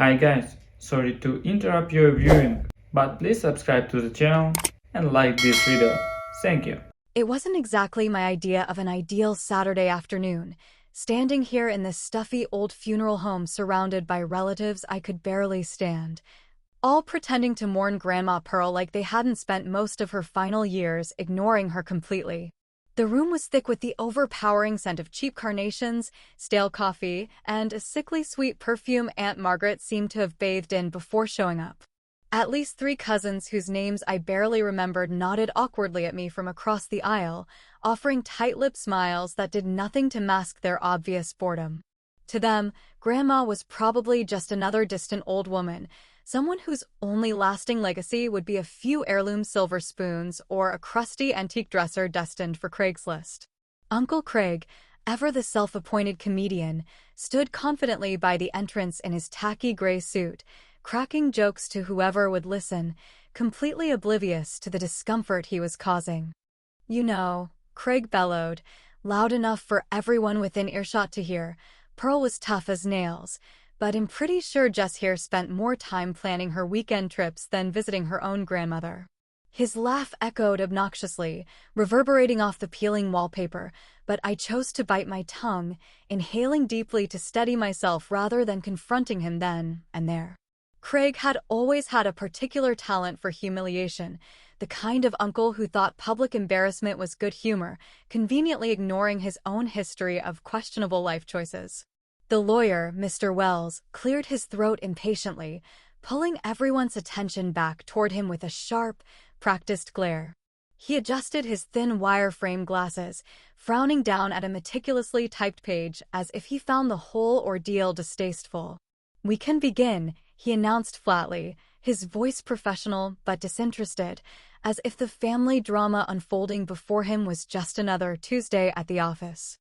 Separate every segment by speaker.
Speaker 1: Hi guys, sorry to interrupt your viewing, but please subscribe to the channel and like this video. Thank you.
Speaker 2: It wasn't exactly my idea of an ideal Saturday afternoon, standing here in this stuffy old funeral home surrounded by relatives I could barely stand, all pretending to mourn Grandma Pearl like they hadn't spent most of her final years ignoring her completely. The room was thick with the overpowering scent of cheap carnations, stale coffee, and a sickly sweet perfume Aunt Margaret seemed to have bathed in before showing up. At least 3 cousins whose names I barely remembered nodded awkwardly at me from across the aisle, offering tight-lipped smiles that did nothing to mask their obvious boredom. To them, Grandma was probably just another distant old woman, someone whose only lasting legacy would be a few heirloom silver spoons or a crusty antique dresser destined for Craigslist. Uncle Craig, ever the self-appointed comedian, stood confidently by the entrance in his tacky gray suit, cracking jokes to whoever would listen, completely oblivious to the discomfort he was causing. "You know," Craig bellowed, loud enough for everyone within earshot to hear, "Pearl was tough as nails, but I'm pretty sure Jess here spent more time planning her weekend trips than visiting her own grandmother." His laugh echoed obnoxiously, reverberating off the peeling wallpaper, but I chose to bite my tongue, inhaling deeply to steady myself rather than confronting him then and there. Craig had always had a particular talent for humiliation, the kind of uncle who thought public embarrassment was good humor, conveniently ignoring his own history of questionable life choices. The lawyer, Mr. Wells, cleared his throat impatiently, pulling everyone's attention back toward him with a sharp, practiced glare. He adjusted his thin wire-frame glasses, frowning down at a meticulously typed page as if he found the whole ordeal distasteful. "We can begin," he announced flatly, his voice professional but disinterested, as if the family drama unfolding before him was just another Tuesday at the office.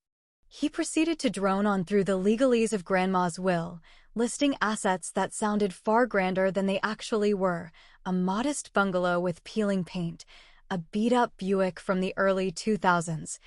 Speaker 2: He proceeded to drone on through the legalese of Grandma's will, listing assets that sounded far grander than they actually were: a modest bungalow with peeling paint, a beat-up Buick from the early 2000s,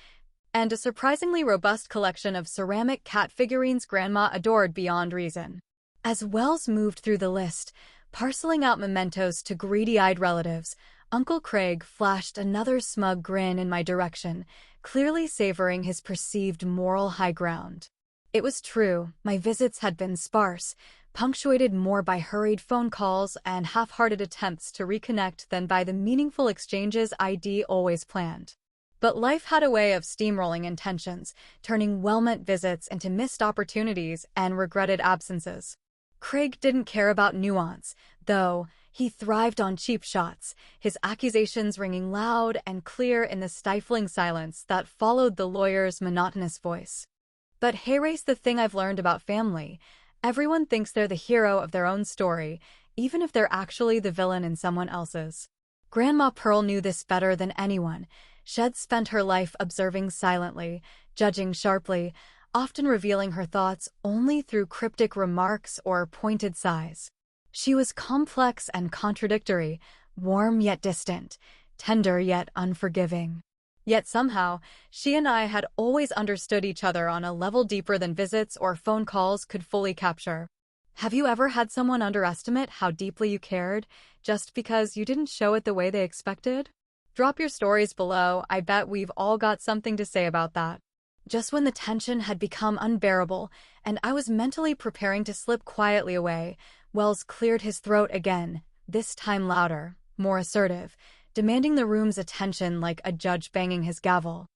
Speaker 2: and a surprisingly robust collection of ceramic cat figurines Grandma adored beyond reason. As Wells moved through the list, parceling out mementos to greedy-eyed relatives, Uncle Craig flashed another smug grin in my direction, clearly savoring his perceived moral high ground. It was true, my visits had been sparse, punctuated more by hurried phone calls and half-hearted attempts to reconnect than by the meaningful exchanges I'd always planned. But life had a way of steamrolling intentions, turning well-meant visits into missed opportunities and regretted absences. Craig didn't care about nuance, though. He thrived on cheap shots, his accusations ringing loud and clear in the stifling silence that followed the lawyer's monotonous voice. "But here's the thing I've learned about family. Everyone thinks they're the hero of their own story, even if they're actually the villain in someone else's." Grandma Pearl knew this better than anyone. She'd spent her life observing silently, judging sharply, often revealing her thoughts only through cryptic remarks or pointed sighs. She was complex and contradictory, warm yet distant, tender yet unforgiving. Yet somehow, she and I had always understood each other on a level deeper than visits or phone calls could fully capture. Have you ever had someone underestimate how deeply you cared, just because you didn't show it the way they expected? Drop your stories below. I bet we've all got something to say about that. Just when the tension had become unbearable, and I was mentally preparing to slip quietly away, Wells cleared his throat again, this time louder, more assertive, demanding the room's attention like a judge banging his gavel.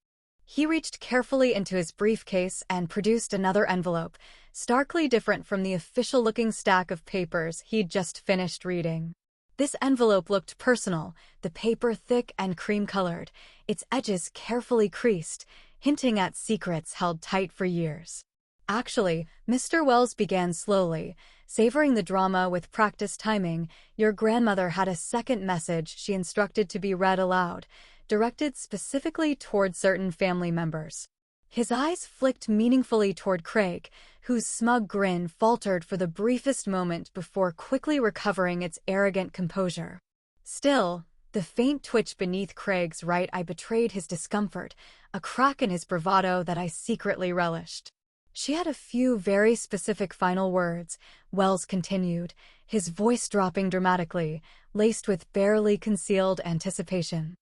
Speaker 2: He reached carefully into his briefcase and produced another envelope, starkly different from the official-looking stack of papers he'd just finished reading. This envelope looked personal, the paper thick and cream-colored, its edges carefully creased, hinting at secrets held tight for years. "Actually," Mr. Wells began slowly, savoring the drama with practiced timing, "your grandmother had a second message she instructed to be read aloud, directed specifically toward certain family members." His eyes flicked meaningfully toward Craig, whose smug grin faltered for the briefest moment before quickly recovering its arrogant composure. Still, the faint twitch beneath Craig's right eye betrayed his discomfort, a crack in his bravado that I secretly relished. She had a few very specific final words, Wells continued, his voice dropping dramatically, laced with barely concealed anticipation.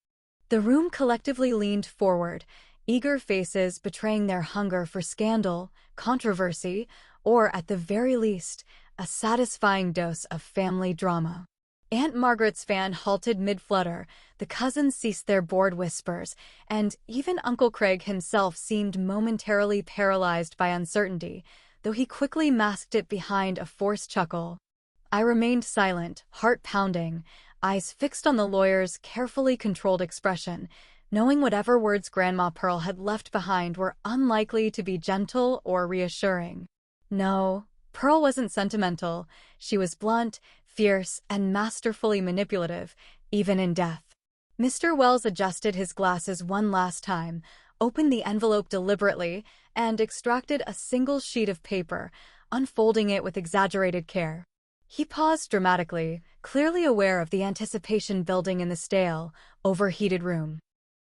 Speaker 2: The room collectively leaned forward, eager faces betraying their hunger for scandal, controversy, or, at the very least, a satisfying dose of family drama. Aunt Margaret's fan halted mid-flutter, the cousins ceased their bored whispers, and even Uncle Craig himself seemed momentarily paralyzed by uncertainty, though he quickly masked it behind a forced chuckle. I remained silent, heart pounding, eyes fixed on the lawyer's carefully controlled expression, knowing whatever words Grandma Pearl had left behind were unlikely to be gentle or reassuring. No, Pearl wasn't sentimental. She was blunt, fierce, and masterfully manipulative, even in death. Mr. Wells adjusted his glasses one last time, opened the envelope deliberately, and extracted a single sheet of paper, unfolding it with exaggerated care. He paused dramatically, clearly aware of the anticipation building in the stale, overheated room.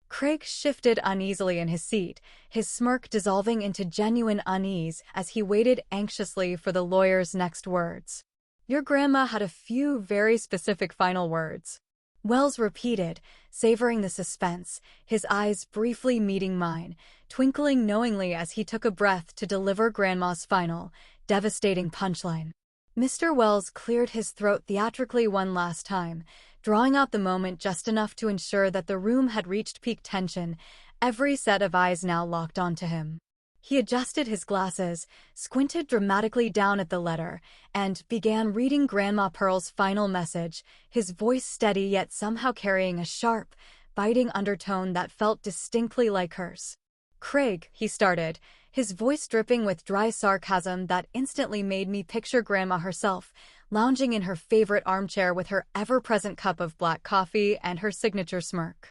Speaker 2: Craig shifted uneasily in his seat, his smirk dissolving into genuine unease as he waited anxiously for the lawyer's next words. Your grandma had a few very specific final words. Wells repeated, savoring the suspense, his eyes briefly meeting mine, twinkling knowingly as he took a breath to deliver Grandma's final, devastating punchline. Mr. Wells cleared his throat theatrically one last time, drawing out the moment just enough to ensure that the room had reached peak tension, every set of eyes now locked onto him. He adjusted his glasses, squinted dramatically down at the letter, and began reading Grandma Pearl's final message, his voice steady yet somehow carrying a sharp, biting undertone that felt distinctly like hers. Craig, he started, his voice dripping with dry sarcasm that instantly made me picture Grandma herself, lounging in her favorite armchair with her ever-present cup of black coffee and her signature smirk.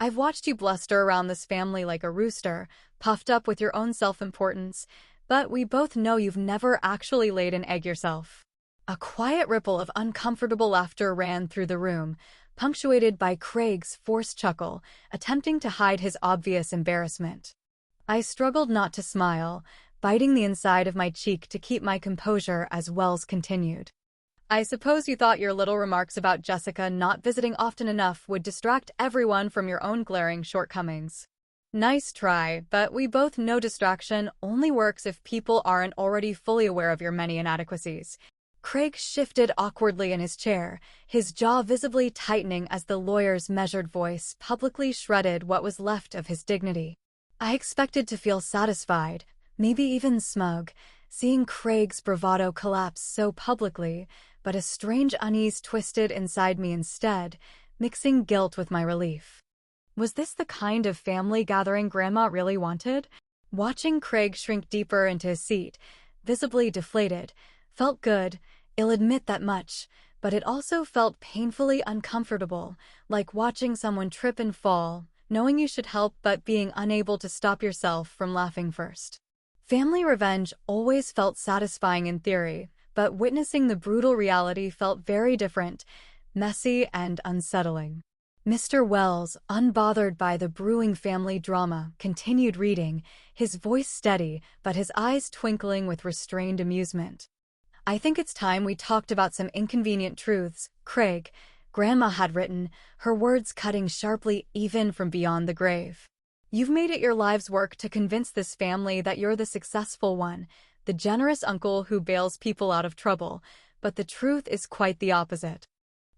Speaker 2: I've watched you bluster around this family like a rooster, puffed up with your own self-importance, but we both know you've never actually laid an egg yourself. A quiet ripple of uncomfortable laughter ran through the room, punctuated by Craig's forced chuckle, attempting to hide his obvious embarrassment. I struggled not to smile, biting the inside of my cheek to keep my composure as Wells continued. I suppose you thought your little remarks about Jessica not visiting often enough would distract everyone from your own glaring shortcomings. Nice try, but we both know distraction only works if people aren't already fully aware of your many inadequacies. Craig shifted awkwardly in his chair, his jaw visibly tightening as the lawyer's measured voice publicly shredded what was left of his dignity. I expected to feel satisfied, maybe even smug, seeing Craig's bravado collapse so publicly, but a strange unease twisted inside me instead, mixing guilt with my relief. Was this the kind of family gathering Grandma really wanted? Watching Craig shrink deeper into his seat, visibly deflated, felt good, I'll admit that much, but it also felt painfully uncomfortable, like watching someone trip and fall, knowing you should help but being unable to stop yourself from laughing first. Family revenge always felt satisfying in theory, but witnessing the brutal reality felt very different, messy and unsettling. Mr. Wells, unbothered by the brewing family drama, continued reading, his voice steady but his eyes twinkling with restrained amusement. I think it's time we talked about some inconvenient truths, Craig, Grandma had written, her words cutting sharply even from beyond the grave. You've made it your life's work to convince this family that you're the successful one, the generous uncle who bails people out of trouble, but the truth is quite the opposite.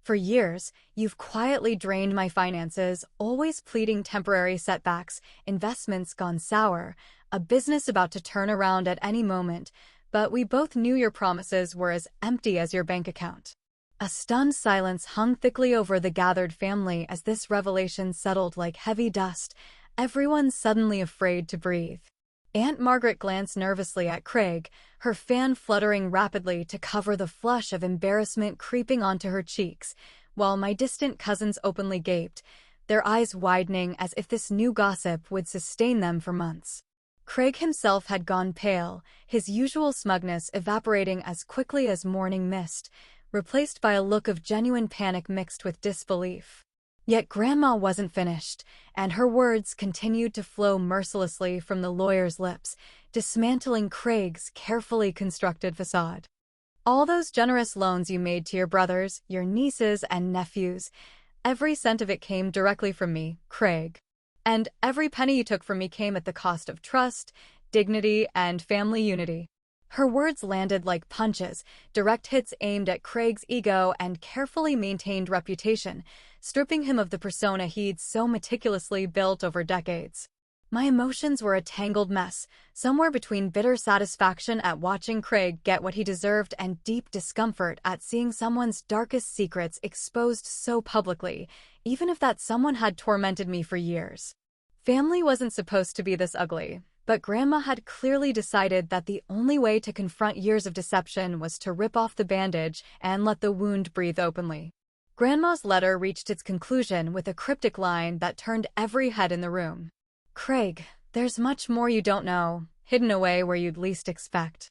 Speaker 2: For years, you've quietly drained my finances, always pleading temporary setbacks, investments gone sour, a business about to turn around at any moment, but we both knew your promises were as empty as your bank account. A stunned silence hung thickly over the gathered family as this revelation settled like heavy dust, everyone suddenly afraid to breathe. Aunt Margaret glanced nervously at Craig, her fan fluttering rapidly to cover the flush of embarrassment creeping onto her cheeks, while my distant cousins openly gaped, their eyes widening as if this new gossip would sustain them for months. Craig himself had gone pale, his usual smugness evaporating as quickly as morning mist, replaced by a look of genuine panic mixed with disbelief. Yet Grandma wasn't finished, and her words continued to flow mercilessly from the lawyer's lips, dismantling Craig's carefully constructed facade. All those generous loans you made to your brothers, your nieces, and nephews, every cent of it came directly from me, Craig. And every penny you took from me came at the cost of trust, dignity, and family unity. Her words landed like punches, direct hits aimed at Craig's ego and carefully maintained reputation, stripping him of the persona he'd so meticulously built over decades. My emotions were a tangled mess, somewhere between bitter satisfaction at watching Craig get what he deserved and deep discomfort at seeing someone's darkest secrets exposed so publicly, even if that someone had tormented me for years. Family wasn't supposed to be this ugly, but Grandma had clearly decided that the only way to confront years of deception was to rip off the bandage and let the wound breathe openly. Grandma's letter reached its conclusion with a cryptic line that turned every head in the room. Craig, there's much more you don't know, hidden away where you'd least expect.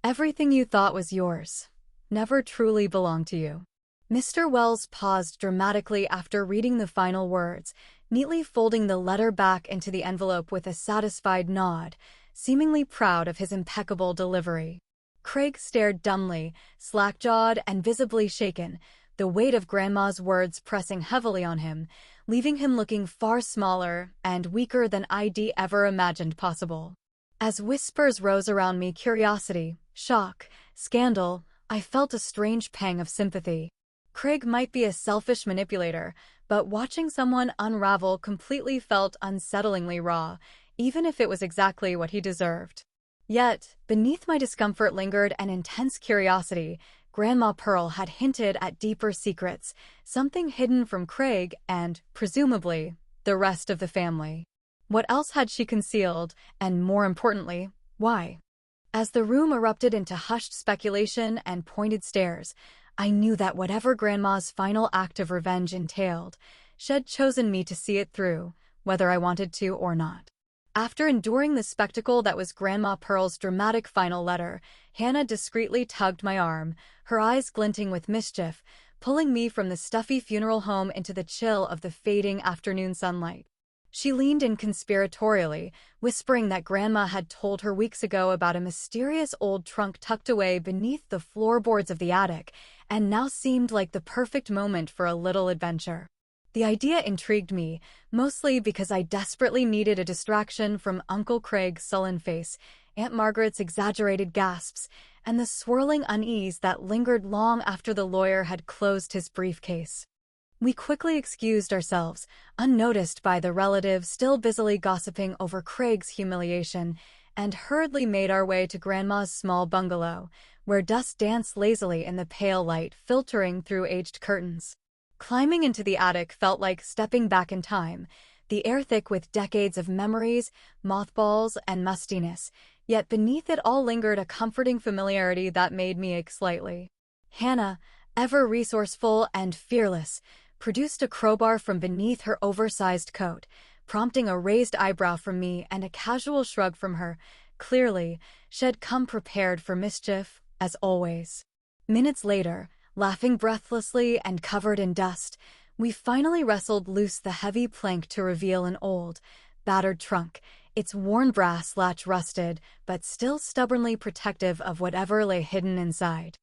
Speaker 2: Everything you thought was yours never truly belonged to you. Mr. Wells paused dramatically after reading the final words, neatly folding the letter back into the envelope with a satisfied nod, seemingly proud of his impeccable delivery. Craig stared dumbly, slack-jawed and visibly shaken, the weight of Grandma's words pressing heavily on him, leaving him looking far smaller and weaker than I'd ever imagined possible. As whispers rose around me, curiosity, shock, scandal, I felt a strange pang of sympathy. Craig might be a selfish manipulator, but watching someone unravel completely felt unsettlingly raw, even if it was exactly what he deserved. Yet, beneath my discomfort lingered an intense curiosity. Grandma Pearl had hinted at deeper secrets, something hidden from Craig and, presumably, the rest of the family. What else had she concealed, and more importantly, why? As the room erupted into hushed speculation and pointed stares, I knew that whatever Grandma's final act of revenge entailed, she'd chosen me to see it through, whether I wanted to or not. After enduring the spectacle that was Grandma Pearl's dramatic final letter, Hannah discreetly tugged my arm, her eyes glinting with mischief, pulling me from the stuffy funeral home into the chill of the fading afternoon sunlight. She leaned in conspiratorially, whispering that Grandma had told her weeks ago about a mysterious old trunk tucked away beneath the floorboards of the attic, and now seemed like the perfect moment for a little adventure. The idea intrigued me, mostly because I desperately needed a distraction from Uncle Craig's sullen face, Aunt Margaret's exaggerated gasps, and the swirling unease that lingered long after the lawyer had closed his briefcase. We quickly excused ourselves, unnoticed by the relatives still busily gossiping over Craig's humiliation, and hurriedly made our way to Grandma's small bungalow, where dust danced lazily in the pale light filtering through aged curtains. Climbing into the attic felt like stepping back in time, the air thick with decades of memories, mothballs, and mustiness, yet beneath it all lingered a comforting familiarity that made me ache slightly. Hannah, ever resourceful and fearless, produced a crowbar from beneath her oversized coat, prompting a raised eyebrow from me and a casual shrug from her. Clearly, she'd come prepared for mischief, as always. Minutes later, laughing breathlessly and covered in dust, we finally wrestled loose the heavy plank to reveal an old, battered trunk, its worn brass latch rusted, but still stubbornly protective of whatever lay hidden inside.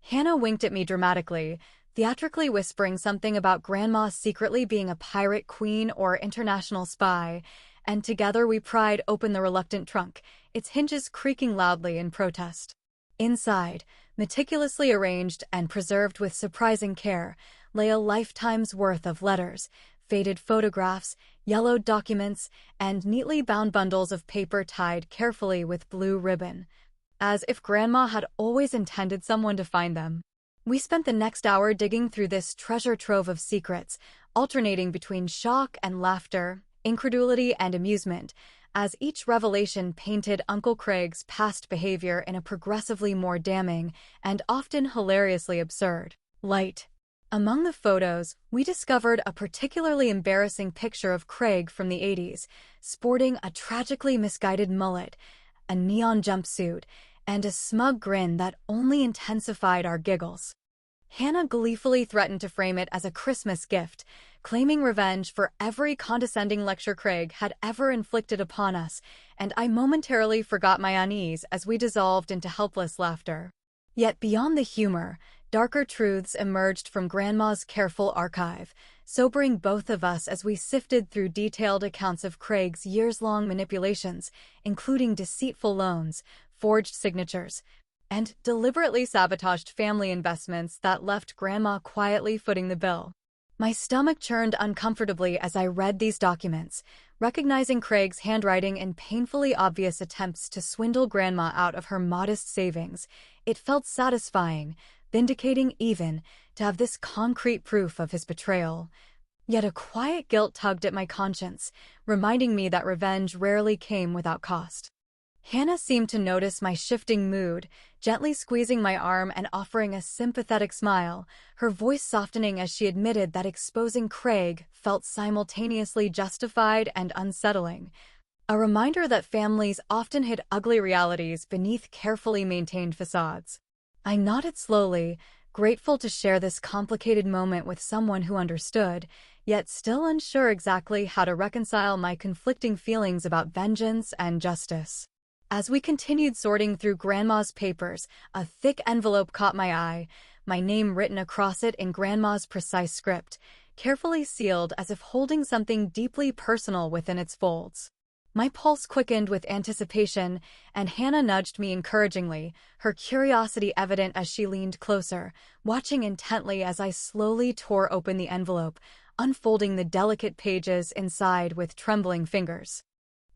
Speaker 2: Hannah winked at me dramatically, theatrically whispering something about Grandma secretly being a pirate queen or international spy, and together we pried open the reluctant trunk, its hinges creaking loudly in protest. Inside, meticulously arranged and preserved with surprising care, lay a lifetime's worth of letters, faded photographs, yellowed documents, and neatly bound bundles of paper tied carefully with blue ribbon, as if Grandma had always intended someone to find them. We spent the next hour digging through this treasure trove of secrets, alternating between shock and laughter, incredulity and amusement, as each revelation painted Uncle Craig's past behavior in a progressively more damning and often hilariously absurd light. Among the photos, we discovered a particularly embarrassing picture of Craig from the 80s, sporting a tragically misguided mullet, a neon jumpsuit, and a smug grin that only intensified our giggles. Hannah gleefully threatened to frame it as a Christmas gift, claiming revenge for every condescending lecture Craig had ever inflicted upon us, and I momentarily forgot my unease as we dissolved into helpless laughter. Yet beyond the humor, darker truths emerged from Grandma's careful archive, sobering both of us as we sifted through detailed accounts of Craig's years-long manipulations, including deceitful loans, forged signatures, and deliberately sabotaged family investments that left Grandma quietly footing the bill. My stomach churned uncomfortably as I read these documents, recognizing Craig's handwriting in painfully obvious attempts to swindle Grandma out of her modest savings. It felt satisfying, vindicating even, to have this concrete proof of his betrayal. Yet a quiet guilt tugged at my conscience, reminding me that revenge rarely came without cost. Hannah seemed to notice my shifting mood, gently squeezing my arm and offering a sympathetic smile, her voice softening as she admitted that exposing Craig felt simultaneously justified and unsettling. A reminder that families often hid ugly realities beneath carefully maintained facades. I nodded slowly, grateful to share this complicated moment with someone who understood, yet still unsure exactly how to reconcile my conflicting feelings about vengeance and justice. As we continued sorting through Grandma's papers, a thick envelope caught my eye, my name written across it in Grandma's precise script, carefully sealed as if holding something deeply personal within its folds. My pulse quickened with anticipation, and Hannah nudged me encouragingly, her curiosity evident as she leaned closer, watching intently as I slowly tore open the envelope, unfolding the delicate pages inside with trembling fingers.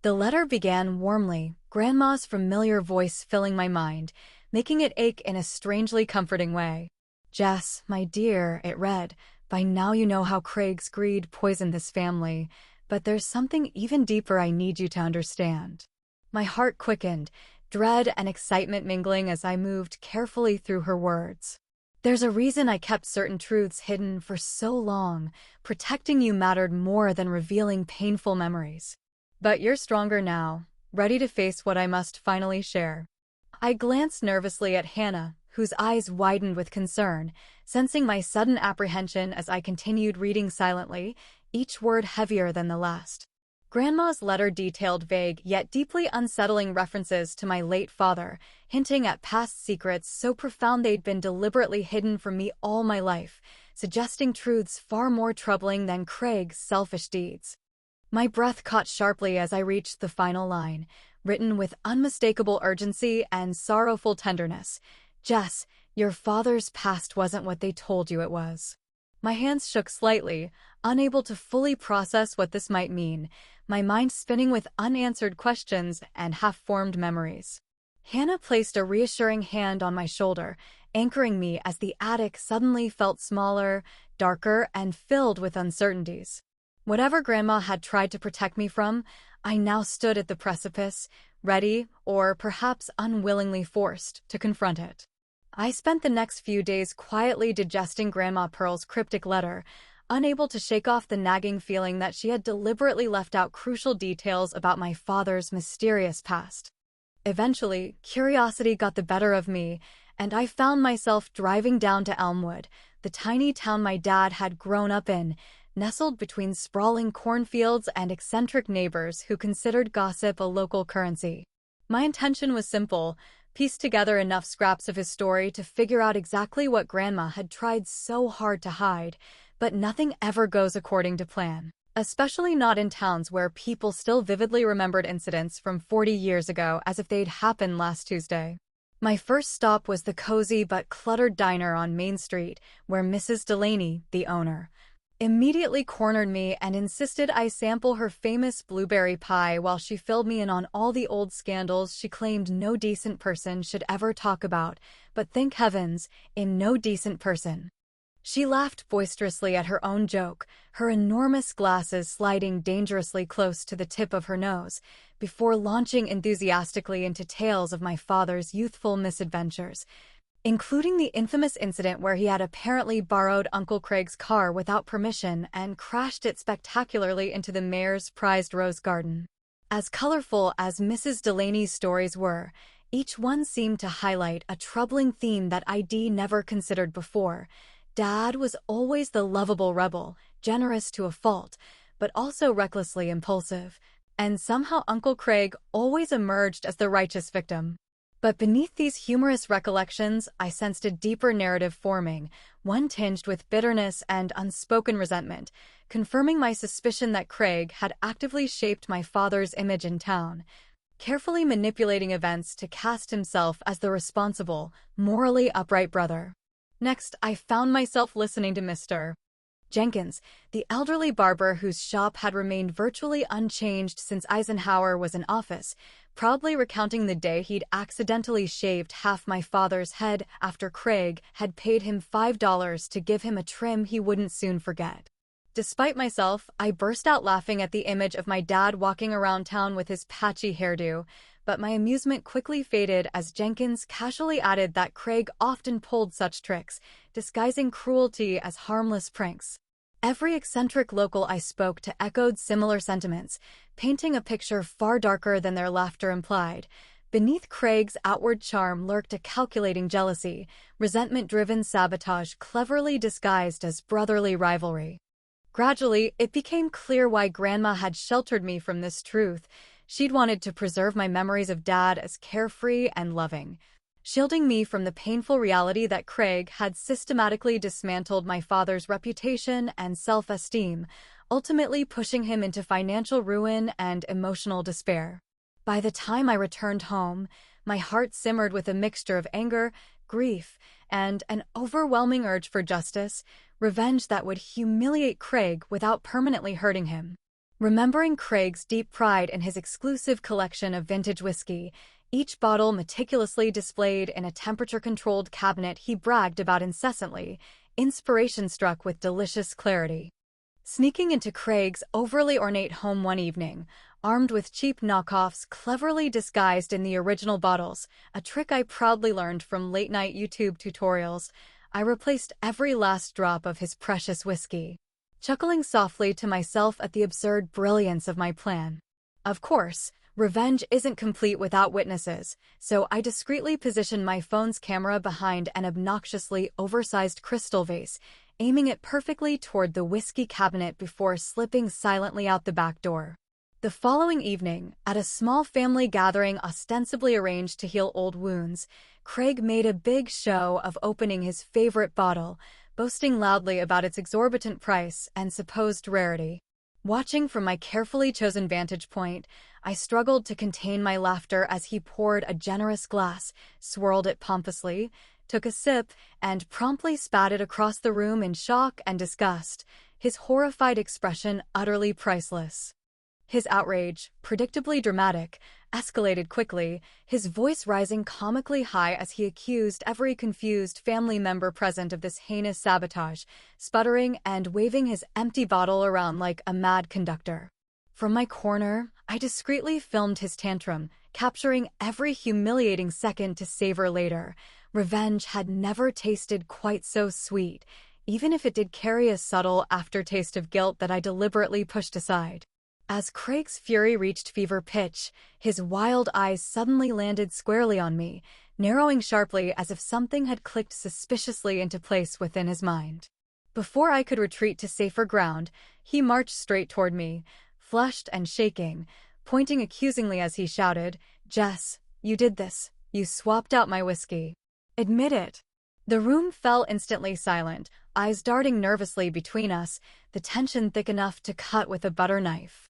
Speaker 2: The letter began warmly, Grandma's familiar voice filling my mind, making it ache in a strangely comforting way. "Jess, my dear," it read, "by now you know how Craig's greed poisoned this family, but there's something even deeper I need you to understand." My heart quickened, dread and excitement mingling as I moved carefully through her words. "There's a reason I kept certain truths hidden for so long. Protecting you mattered more than revealing painful memories. But you're stronger now, ready to face what I must finally share." I glanced nervously at Hannah, whose eyes widened with concern, sensing my sudden apprehension as I continued reading silently, each word heavier than the last. Grandma's letter detailed vague yet deeply unsettling references to my late father, hinting at past secrets so profound they'd been deliberately hidden from me all my life, suggesting truths far more troubling than Craig's selfish deeds. My breath caught sharply as I reached the final line, written with unmistakable urgency and sorrowful tenderness. "Jess, your father's past wasn't what they told you it was." My hands shook slightly, unable to fully process what this might mean, my mind spinning with unanswered questions and half-formed memories. Hannah placed a reassuring hand on my shoulder, anchoring me as the attic suddenly felt smaller, darker, and filled with uncertainties. Whatever Grandma had tried to protect me from, I now stood at the precipice, ready, or perhaps unwillingly forced, to confront it. I spent the next few days quietly digesting Grandma Pearl's cryptic letter, unable to shake off the nagging feeling that she had deliberately left out crucial details about my father's mysterious past. Eventually, curiosity got the better of me, and I found myself driving down to Elmwood, the tiny town my dad had grown up in, nestled between sprawling cornfields and eccentric neighbors who considered gossip a local currency. My intention was simple: piece together enough scraps of his story to figure out exactly what Grandma had tried so hard to hide, but nothing ever goes according to plan. Especially not in towns where people still vividly remembered incidents from 40 years ago as if they'd happened last Tuesday. My first stop was the cozy but cluttered diner on Main Street, where Mrs. Delaney, the owner, immediately cornered me and insisted I sample her famous blueberry pie while she filled me in on all the old scandals she claimed no decent person should ever talk about, but thank heavens, in no decent person. She laughed boisterously at her own joke, her enormous glasses sliding dangerously close to the tip of her nose, before launching enthusiastically into tales of my father's youthful misadventures, including the infamous incident where he had apparently borrowed Uncle Craig's car without permission and crashed it spectacularly into the mayor's prized rose garden. As colorful as Mrs. Delaney's stories were, Each one seemed to highlight a troubling theme that I'd never considered before. Dad was always the lovable rebel, generous to a fault, but also recklessly impulsive. And somehow Uncle Craig always emerged as the righteous victim. But beneath these humorous recollections, I sensed a deeper narrative forming, one tinged with bitterness and unspoken resentment, confirming my suspicion that Craig had actively shaped my father's image in town, carefully manipulating events to cast himself as the responsible, morally upright brother. Next, I found myself listening to Mr. Jenkins, the elderly barber whose shop had remained virtually unchanged since Eisenhower was in office, proudly recounting the day he'd accidentally shaved half my father's head after Craig had paid him $5 to give him a trim he wouldn't soon forget. Despite myself, I burst out laughing at the image of my dad walking around town with his patchy hairdo, but my amusement quickly faded as Jenkins casually added that Craig often pulled such tricks, disguising cruelty as harmless pranks. Every eccentric local I spoke to echoed similar sentiments, painting a picture far darker than their laughter implied. Beneath Craig's outward charm lurked a calculating jealousy, resentment-driven sabotage cleverly disguised as brotherly rivalry. Gradually, it became clear why Grandma had sheltered me from this truth. She'd wanted to preserve my memories of Dad as carefree and loving, shielding me from the painful reality that Craig had systematically dismantled my father's reputation and self-esteem, ultimately pushing him into financial ruin and emotional despair. By the time I returned home, my heart simmered with a mixture of anger, grief, and an overwhelming urge for justice, revenge that would humiliate Craig without permanently hurting him. Remembering Craig's deep pride in his exclusive collection of vintage whiskey, each bottle meticulously displayed in a temperature-controlled cabinet he bragged about incessantly, inspiration struck with delicious clarity. Sneaking into Craig's overly ornate home one evening, armed with cheap knockoffs cleverly disguised in the original bottles, a trick I proudly learned from late-night YouTube tutorials, I replaced every last drop of his precious whiskey, chuckling softly to myself at the absurd brilliance of my plan. Of course, revenge isn't complete without witnesses, so I discreetly positioned my phone's camera behind an obnoxiously oversized crystal vase, aiming it perfectly toward the whiskey cabinet before slipping silently out the back door. The following evening, at a small family gathering ostensibly arranged to heal old wounds, Craig made a big show of opening his favorite bottle, boasting loudly about its exorbitant price and supposed rarity. Watching from my carefully chosen vantage point, I struggled to contain my laughter as he poured a generous glass, swirled it pompously, took a sip, and promptly spat it across the room in shock and disgust, his horrified expression utterly priceless. His outrage, predictably dramatic, escalated quickly, his voice rising comically high as he accused every confused family member present of this heinous sabotage, sputtering and waving his empty bottle around like a mad conductor. From my corner, I discreetly filmed his tantrum, capturing every humiliating second to savor later. Revenge had never tasted quite so sweet, even if it did carry a subtle aftertaste of guilt that I deliberately pushed aside. As Craig's fury reached fever pitch, his wild eyes suddenly landed squarely on me, narrowing sharply as if something had clicked suspiciously into place within his mind. Before I could retreat to safer ground, he marched straight toward me, flushed and shaking, pointing accusingly as he shouted, "Jess, you did this. You swapped out my whiskey. Admit it." The room fell instantly silent, eyes darting nervously between us, the tension thick enough to cut with a butter knife.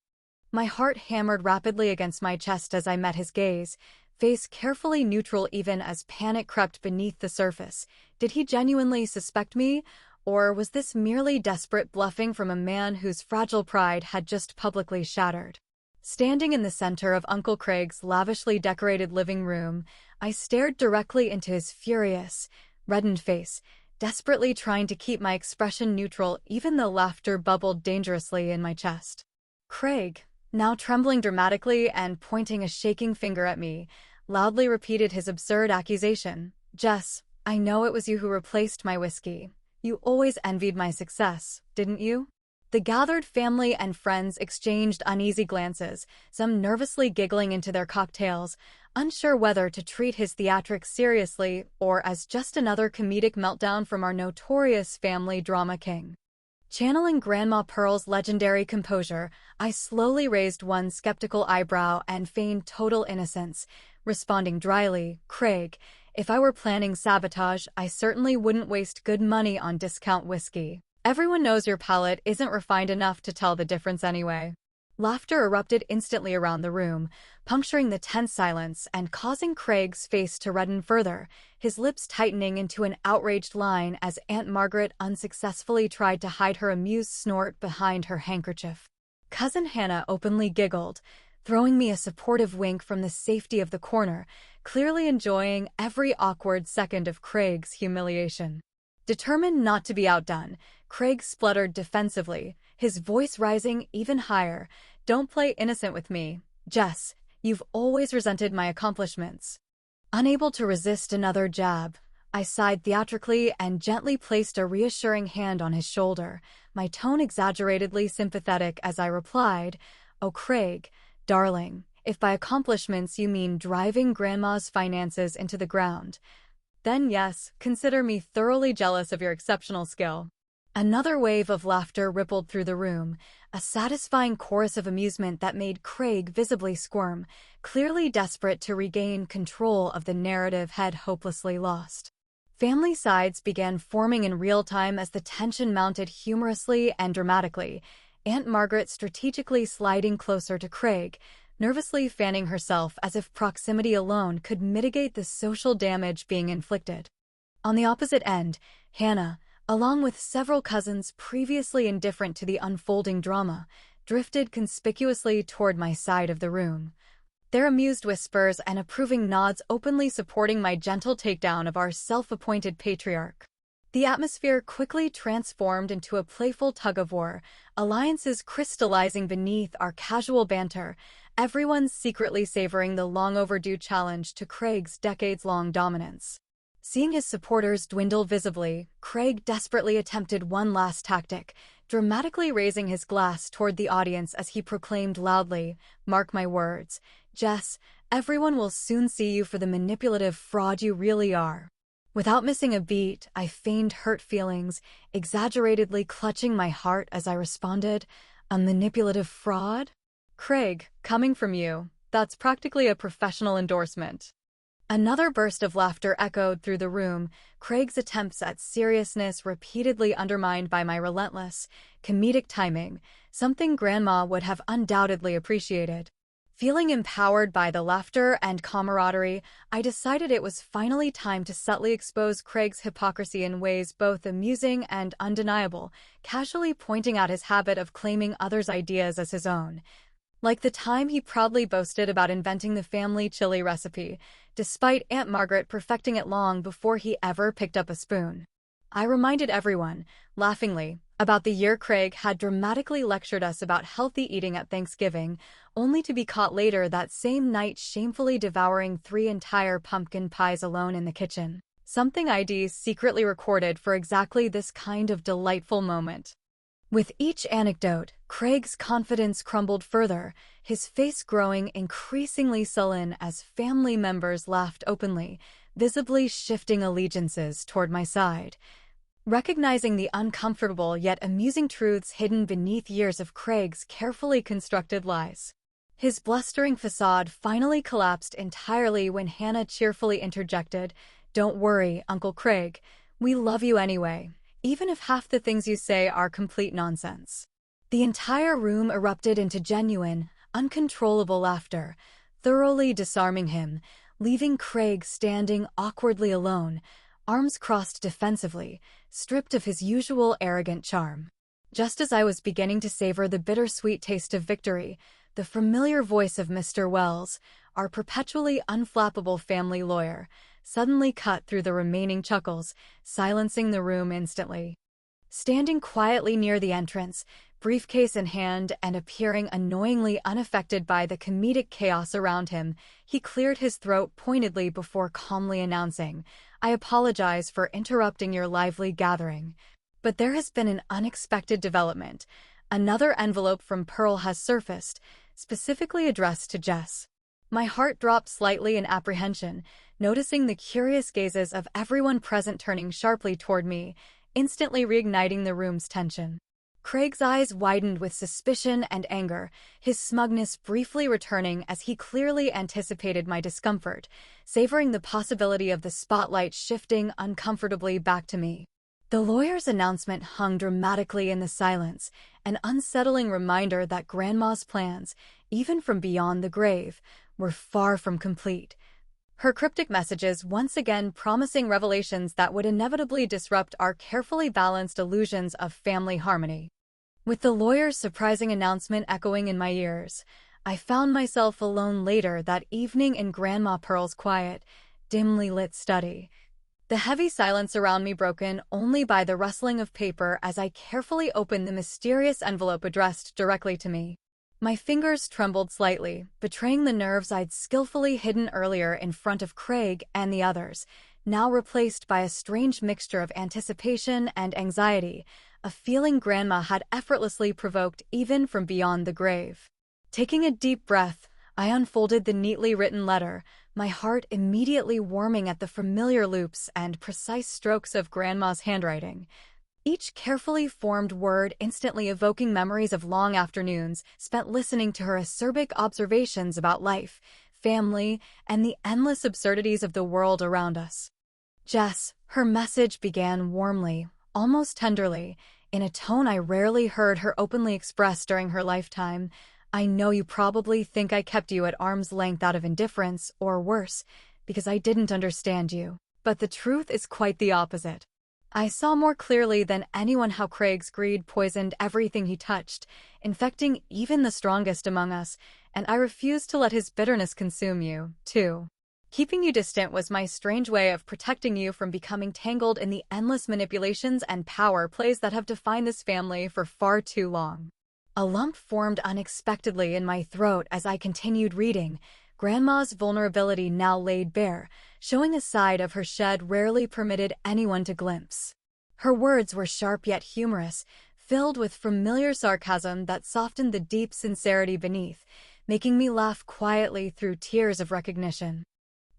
Speaker 2: My heart hammered rapidly against my chest as I met his gaze, face carefully neutral even as panic crept beneath the surface. Did he genuinely suspect me, or was this merely desperate bluffing from a man whose fragile pride had just publicly shattered? Standing in the center of Uncle Craig's lavishly decorated living room, I stared directly into his furious, reddened face, desperately trying to keep my expression neutral even though laughter bubbled dangerously in my chest. Craig, now trembling dramatically and pointing a shaking finger at me, loudly repeated his absurd accusation. "Jess, I know it was you who replaced my whiskey. You always envied my success, didn't you?" The gathered family and friends exchanged uneasy glances, some nervously giggling into their cocktails, unsure whether to treat his theatrics seriously or as just another comedic meltdown from our notorious family drama king. Channeling Grandma Pearl's legendary composure, I slowly raised one skeptical eyebrow and feigned total innocence, responding dryly, "Craig, if I were planning sabotage, I certainly wouldn't waste good money on discount whiskey. Everyone knows your palate isn't refined enough to tell the difference anyway." Laughter erupted instantly around the room, puncturing the tense silence and causing Craig's face to redden further, his lips tightening into an outraged line as Aunt Margaret unsuccessfully tried to hide her amused snort behind her handkerchief. Cousin Hannah openly giggled, throwing me a supportive wink from the safety of the corner, clearly enjoying every awkward second of Craig's humiliation. Determined not to be outdone, Craig spluttered defensively, his voice rising even higher. "Don't play innocent with me, Jess. You've always resented my accomplishments." Unable to resist another jab, I sighed theatrically and gently placed a reassuring hand on his shoulder, my tone exaggeratedly sympathetic as I replied, "Oh, Craig, darling, if by accomplishments you mean driving Grandma's finances into the ground, then yes, consider me thoroughly jealous of your exceptional skill." Another wave of laughter rippled through the room, a satisfying chorus of amusement that made Craig visibly squirm, clearly desperate to regain control of the narrative had hopelessly lost. Family sides began forming in real time as the tension mounted humorously and dramatically, Aunt Margaret strategically sliding closer to Craig, nervously fanning herself as if proximity alone could mitigate the social damage being inflicted. On the opposite end, Hannah, along with several cousins previously indifferent to the unfolding drama, drifted conspicuously toward my side of the room, their amused whispers and approving nods openly supporting my gentle takedown of our self-appointed patriarch. The atmosphere quickly transformed into a playful tug-of-war, alliances crystallizing beneath our casual banter, everyone secretly savoring the long-overdue challenge to Craig's decades-long dominance. Seeing his supporters dwindle visibly, Craig desperately attempted one last tactic, dramatically raising his glass toward the audience as he proclaimed loudly, "Mark my words, Jess, everyone will soon see you for the manipulative fraud you really are." Without missing a beat, I feigned hurt feelings, exaggeratedly clutching my heart as I responded, "A manipulative fraud? Craig, coming from you, that's practically a professional endorsement." Another burst of laughter echoed through the room, Craig's attempts at seriousness repeatedly undermined by my relentless, comedic timing, something Grandma would have undoubtedly appreciated. Feeling empowered by the laughter and camaraderie, I decided it was finally time to subtly expose Craig's hypocrisy in ways both amusing and undeniable, casually pointing out his habit of claiming others' ideas as his own. Like the time he proudly boasted about inventing the family chili recipe, despite Aunt Margaret perfecting it long before he ever picked up a spoon. I reminded everyone, laughingly, about the year Craig had dramatically lectured us about healthy eating at Thanksgiving, only to be caught later that same night shamefully devouring 3 entire pumpkin pies alone in the kitchen. Something I'd secretly recorded for exactly this kind of delightful moment. With each anecdote, Craig's confidence crumbled further, his face growing increasingly sullen as family members laughed openly, visibly shifting allegiances toward my side. Recognizing the uncomfortable yet amusing truths hidden beneath years of Craig's carefully constructed lies. His blustering facade finally collapsed entirely when Hannah cheerfully interjected, "Don't worry, Uncle Craig, we love you anyway, even if half the things you say are complete nonsense." The entire room erupted into genuine, uncontrollable laughter, thoroughly disarming him, leaving Craig standing awkwardly alone, arms crossed defensively, stripped of his usual arrogant charm. Just as I was beginning to savor the bittersweet taste of victory, the familiar voice of Mr. Wells, our perpetually unflappable family lawyer, suddenly cut through the remaining chuckles, silencing the room instantly. Standing quietly near the entrance, briefcase in hand and appearing annoyingly unaffected by the comedic chaos around him, he cleared his throat pointedly before calmly announcing, "I apologize for interrupting your lively gathering, but there has been an unexpected development. Another envelope from Pearl has surfaced, specifically addressed to Jess." My heart dropped slightly in apprehension, noticing the curious gazes of everyone present turning sharply toward me, instantly reigniting the room's tension. Craig's eyes widened with suspicion and anger, his smugness briefly returning as he clearly anticipated my discomfort, savoring the possibility of the spotlight shifting uncomfortably back to me. The lawyer's announcement hung dramatically in the silence, an unsettling reminder that Grandma's plans, even from beyond the grave, were far from complete. Her cryptic messages once again promising revelations that would inevitably disrupt our carefully balanced illusions of family harmony. With the lawyer's surprising announcement echoing in my ears, I found myself alone later that evening in Grandma Pearl's quiet, dimly lit study. The heavy silence around me broken only by the rustling of paper as I carefully opened the mysterious envelope addressed directly to me. My fingers trembled slightly, betraying the nerves I'd skillfully hidden earlier in front of Craig and the others, now replaced by a strange mixture of anticipation and anxiety, a feeling Grandma had effortlessly provoked even from beyond the grave. Taking a deep breath, I unfolded the neatly written letter, my heart immediately warming at the familiar loops and precise strokes of Grandma's handwriting. Each carefully formed word instantly evoking memories of long afternoons spent listening to her acerbic observations about life, family, and the endless absurdities of the world around us. Jess, her message began warmly, almost tenderly, in a tone I rarely heard her openly express during her lifetime. I know you probably think I kept you at arm's length out of indifference, or worse, because I didn't understand you. But the truth is quite the opposite. I saw more clearly than anyone how Craig's greed poisoned everything he touched, infecting even the strongest among us, and I refused to let his bitterness consume you, too. Keeping you distant was my strange way of protecting you from becoming tangled in the endless manipulations and power plays that have defined this family for far too long. A lump formed unexpectedly in my throat as I continued reading, Grandma's vulnerability now laid bare, showing a side of her shed rarely permitted anyone to glimpse. Her words were sharp yet humorous, filled with familiar sarcasm that softened the deep sincerity beneath, making me laugh quietly through tears of recognition.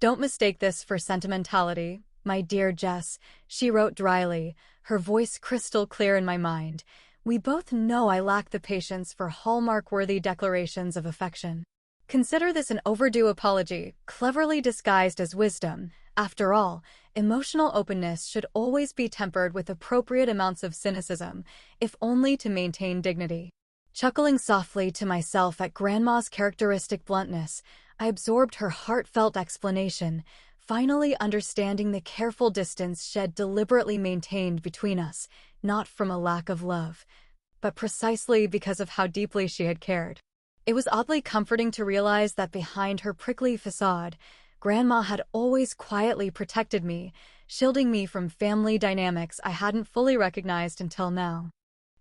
Speaker 2: Don't mistake this for sentimentality, my dear Jess, she wrote dryly, her voice crystal clear in my mind. We both know I lack the patience for hallmark-worthy declarations of affection. Consider this an overdue apology, cleverly disguised as wisdom. After all, emotional openness should always be tempered with appropriate amounts of cynicism, if only to maintain dignity. Chuckling softly to myself at Grandma's characteristic bluntness, I absorbed her heartfelt explanation, finally understanding the careful distance she'd deliberately maintained between us, not from a lack of love, but precisely because of how deeply she had cared. It was oddly comforting to realize that behind her prickly facade, Grandma had always quietly protected me, shielding me from family dynamics I hadn't fully recognized until now.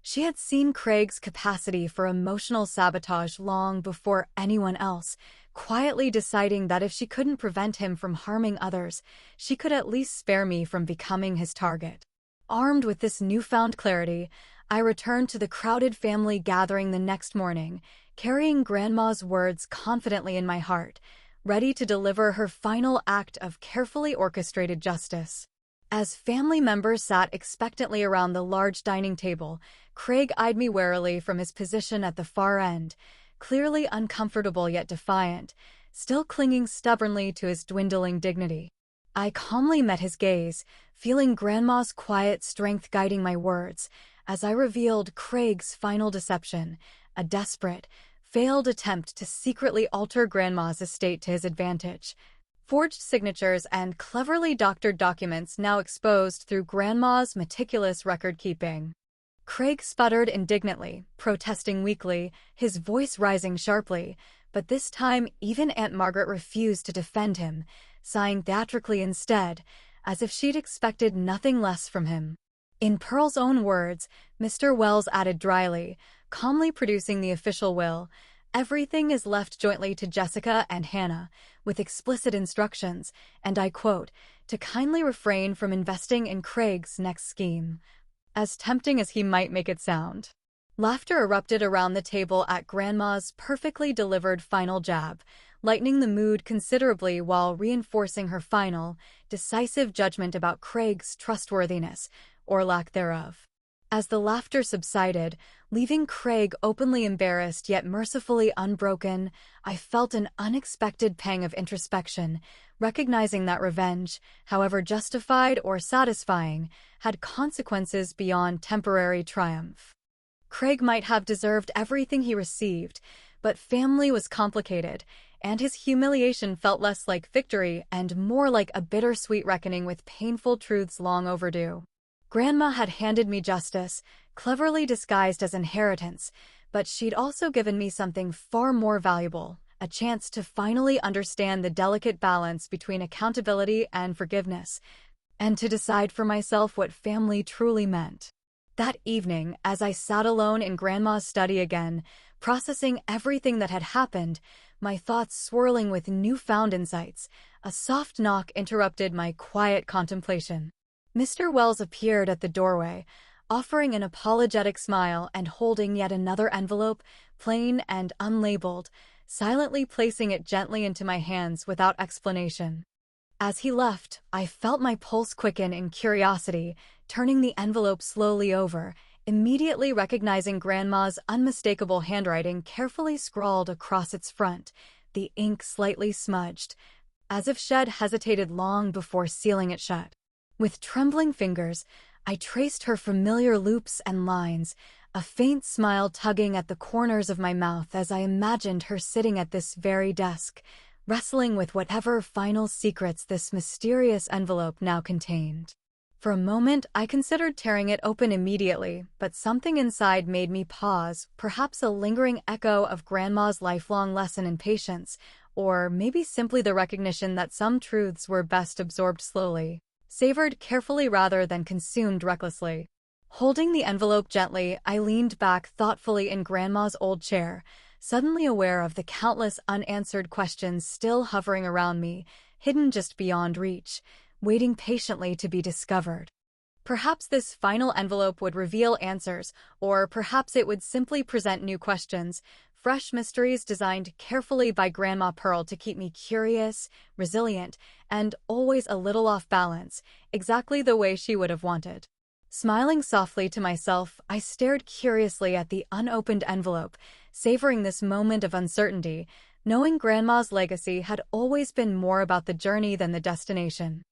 Speaker 2: She had seen Craig's capacity for emotional sabotage long before anyone else, quietly deciding that if she couldn't prevent him from harming others, she could at least spare me from becoming his target. Armed with this newfound clarity, I returned to the crowded family gathering the next morning, carrying Grandma's words confidently in my heart, ready to deliver her final act of carefully orchestrated justice. As family members sat expectantly around the large dining table, Craig eyed me warily from his position at the far end, clearly uncomfortable yet defiant, still clinging stubbornly to his dwindling dignity. I calmly met his gaze, feeling Grandma's quiet strength guiding my words, as I revealed Craig's final deception, a desperate, failed attempt to secretly alter Grandma's estate to his advantage. Forged signatures and cleverly doctored documents now exposed through Grandma's meticulous record-keeping. Craig sputtered indignantly, protesting weakly, his voice rising sharply, but this time even Aunt Margaret refused to defend him, sighing theatrically instead, as if she'd expected nothing less from him. In Pearl's own words, Mr. Wells added dryly, calmly producing the official will, "Everything is left jointly to Jessica and Hannah, with explicit instructions, and I quote, to kindly refrain from investing in Craig's next scheme." As tempting as he might make it sound. Laughter erupted around the table at Grandma's perfectly delivered final jab, lightening the mood considerably while reinforcing her final, decisive judgment about Craig's trustworthiness, or lack thereof. As the laughter subsided, leaving Craig openly embarrassed yet mercifully unbroken, I felt an unexpected pang of introspection, recognizing that revenge, however justified or satisfying, had consequences beyond temporary triumph. Craig might have deserved everything he received, but family was complicated, and his humiliation felt less like victory and more like a bittersweet reckoning with painful truths long overdue. Grandma had handed me justice, cleverly disguised as inheritance, but she'd also given me something far more valuable, a chance to finally understand the delicate balance between accountability and forgiveness, and to decide for myself what family truly meant. That evening, as I sat alone in Grandma's study again, processing everything that had happened, my thoughts swirling with newfound insights, a soft knock interrupted my quiet contemplation. Mr. Wells appeared at the doorway, offering an apologetic smile and holding yet another envelope, plain and unlabeled, silently placing it gently into my hands without explanation. As he left, I felt my pulse quicken in curiosity, turning the envelope slowly over, immediately recognizing Grandma's unmistakable handwriting carefully scrawled across its front, the ink slightly smudged, as if she had hesitated long before sealing it shut. With trembling fingers, I traced her familiar loops and lines, a faint smile tugging at the corners of my mouth as I imagined her sitting at this very desk, wrestling with whatever final secrets this mysterious envelope now contained. For a moment, I considered tearing it open immediately, but something inside made me pause, perhaps a lingering echo of Grandma's lifelong lesson in patience, or maybe simply the recognition that some truths were best absorbed slowly, savored carefully rather than consumed recklessly. Holding the envelope gently, I leaned back thoughtfully in Grandma's old chair, suddenly aware of the countless unanswered questions still hovering around me, hidden just beyond reach, waiting patiently to be discovered. Perhaps this final envelope would reveal answers, or perhaps it would simply present new questions, fresh mysteries designed carefully by Grandma Pearl to keep me curious, resilient, and always a little off balance, exactly the way she would have wanted. Smiling softly to myself, I stared curiously at the unopened envelope, savoring this moment of uncertainty, knowing Grandma's legacy had always been more about the journey than the destination.